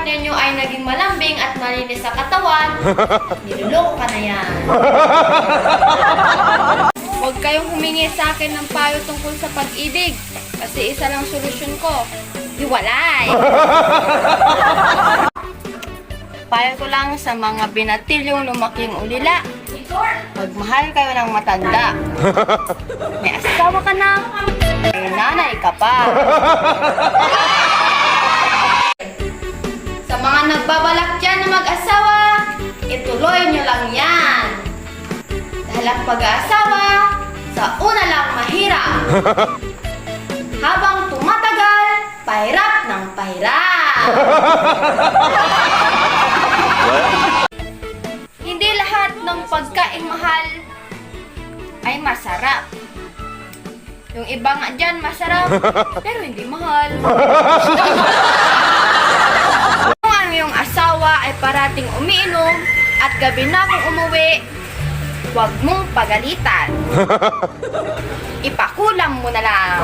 ninyo ay naging malambing at malinis sa katawan, niloloko ka na yan. Huwag kayong humingi sa akin ng payo tungkol sa pag-ibig. Kasi isa lang solusyon ko, hiwalay. Payo ko lang sa mga binatilyong lumaking ulila. Magmahal kayo ng matanda. May asawa ka na, may nanay ka pa. Sa mga nagbabalak dyan na mag-asawa, ituloy nyo lang yan. Dahil ang pag-aasawa, sa una lang mahirap. Habang tumatagal, pahirap ng pahirap. Hindi lahat ng pagkain mahal ay masarap. Yung iba nga dyan masarap, pero hindi mahal. Kung ang iyong asawa ay parating umiinom at gabi na kung umuwi, huwag mong pagalitan. Ipakulam mo na lang.